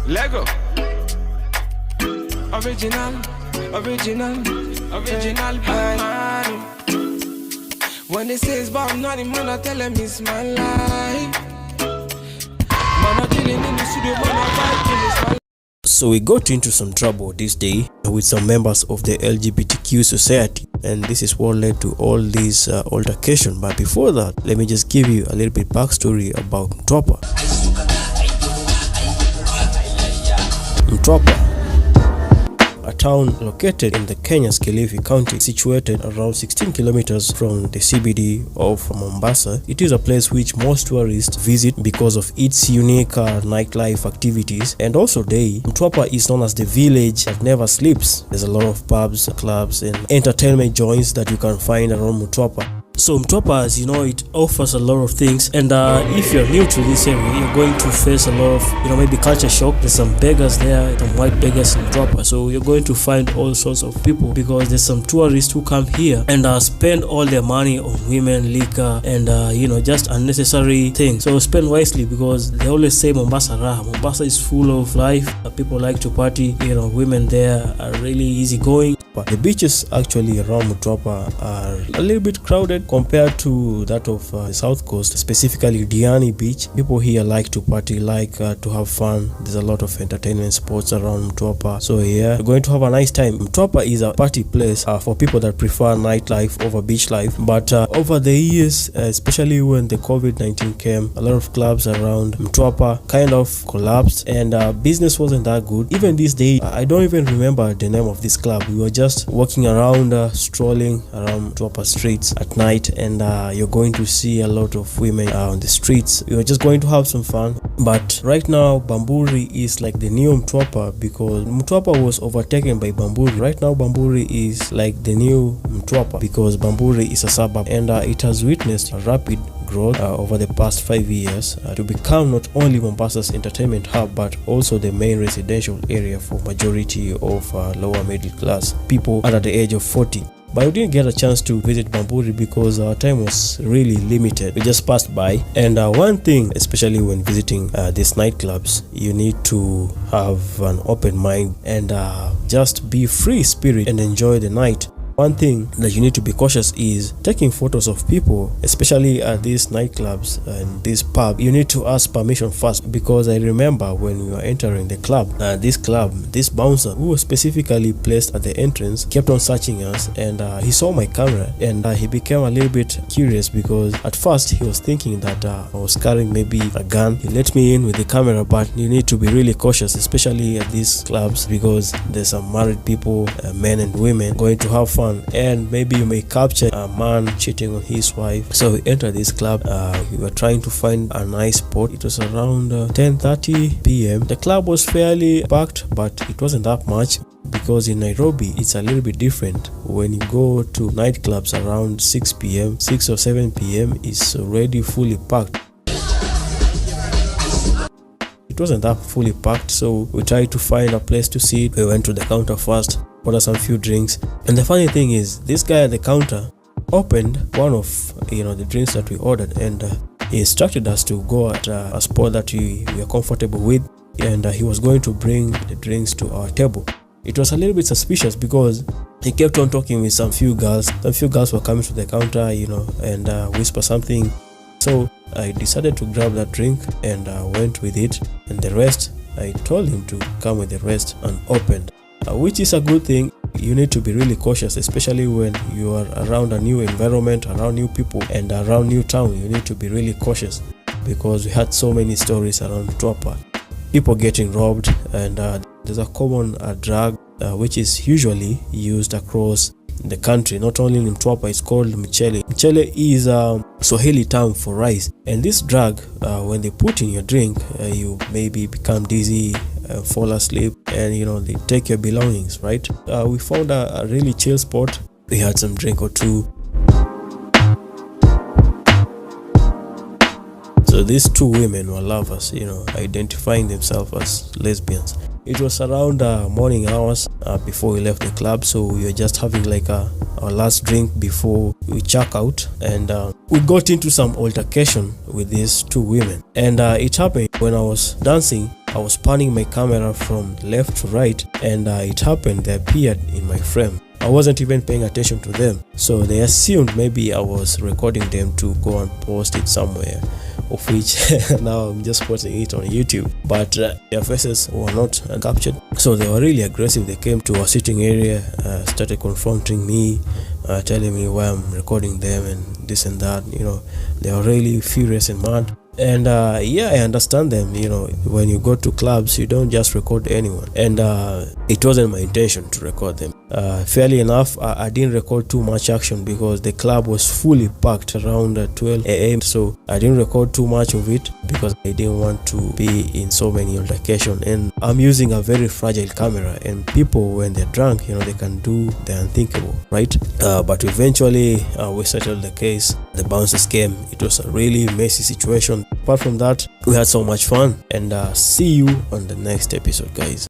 Lego. Original man. When they say it's about nothing, man, I tell them it's my life. Man, I'm chilling in the studio, man, I'm vibing, it's my life. So we got into some trouble this day with some members of the LGBTQ society, and this is what led to all this altercation. But before that, let me just give you a little bit backstory about Mtwapa. Mtwapa, a town located in the Kenya's Kilifi County, situated around 16 kilometers from the CBD of Mombasa. It is a place which most tourists visit because of its unique nightlife activities, and also Mtwapa is known as the village that never sleeps. There's a lot of pubs, clubs, and entertainment joints that you can find around Mtwapa. So Mtwapa, as you know, it offers a lot of things, and if you're new to this area, you're going to face a lot of, maybe culture shock. There's some beggars there, some white beggars in Mtwapa, so you're going to find all sorts of people because there's some tourists who come here and spend all their money on women, liquor, and just unnecessary things. So spend wisely, because they always say Mombasa raha. Mombasa is full of life. People like to party. Women there are really easygoing. But the beaches actually around Mtwapa are a little bit crowded compared to that of the south coast, specifically Diani Beach. People here like to party, like to have fun. There's a lot of entertainment spots around Mtwapa, so yeah, you're going to have a nice time. Mtwapa is a party place for people that prefer nightlife over beach life. But over the years, especially when the COVID-19 came, a lot of clubs around Mtwapa kind of collapsed, and business wasn't that good. Even this day, I don't even remember the name of this club. We were just walking around, strolling around Mtwapa streets at night, and you're going to see a lot of women on the streets. You're just going to have some fun. But right now, Bamburi is like the new Mtwapa, because Mtwapa was overtaken by Bamburi. Right now, Bamburi is like the new Mtwapa because Bamburi is a suburb, and it has witnessed a rapid growth over the past 5 years to become not only Mombasa's entertainment hub, but also the main residential area for majority of lower middle class people under the age of 40. But we didn't get a chance to visit Bamburi because our time was really limited. We just passed by. And one thing, especially when visiting these nightclubs, you need to have an open mind and just be free spirit and enjoy the night. One thing that you need to be cautious is taking photos of people, especially at these nightclubs and this pub. You need to ask permission first, because I remember when we were entering the club, this bouncer who was specifically placed at the entrance kept on searching us, and he saw my camera, and he became a little bit curious, because at first he was thinking that I was carrying maybe a gun. He let me in with the camera, but you need to be really cautious, especially at these clubs, because there's some married people, men and women, going to have fun. And maybe you may capture a man cheating on his wife. So we entered this club. We were trying to find a nice spot. It was around 10:30 p.m. The club was fairly packed, but it wasn't that much, because in Nairobi it's a little bit different. When you go to nightclubs around 6 p.m., 6 or 7 p.m., it's already fully packed. It wasn't that fully packed, so we tried to find a place to sit. We went to the counter first, ordered some few drinks, and the funny thing is, this guy at the counter opened one of the drinks that we ordered, and he instructed us to go at a spot that we are comfortable with, and he was going to bring the drinks to our table. It was a little bit suspicious, because he kept on talking with some few girls. Some few girls were coming to the counter, and whisper something. So I decided to grab that drink and went with it, and the rest, I told him to come with the rest unopened, which is a good thing. You need to be really cautious, especially when you are around a new environment, around new people, and around new town. You need to be really cautious, because we had so many stories around Mtwapa. People getting robbed, and there's a common drug which is usually used across the country, not only in Mtwapa. It's called mchele. Mchele is a Swahili term for rice, and this drug, when they put in your drink, you maybe become dizzy, fall asleep, and they take your belongings, right? We found a really chill spot. We had some drink or two. So So these two women were lovers, identifying themselves as lesbians. It was around morning hours before we left the club, so we were just having like our last drink before we check out, and we got into some altercation with these two women. And it happened when I was dancing. I was panning my camera from left to right, and it happened they appeared in my frame. I wasn't even paying attention to them, so they assumed maybe I was recording them to go and post it somewhere, of which now I'm just posting it on YouTube, but their faces were not captured. So they were really aggressive. They came to our sitting area, started confronting me, telling me why I'm recording them and this and that. They were really furious and mad. And yeah, I understand them. When you go to clubs, you don't just record anyone, and it wasn't my intention to record them. Fairly enough, I didn't record too much action because the club was fully packed around 12 a.m. So I didn't record too much of it because I didn't want to be in so many altercations. And I'm using a very fragile camera, and people, when they're drunk, they can do the unthinkable, right? But eventually we settled the case. The bouncers came. It was a really messy situation. Apart from that, we had so much fun, and see you on the next episode, guys.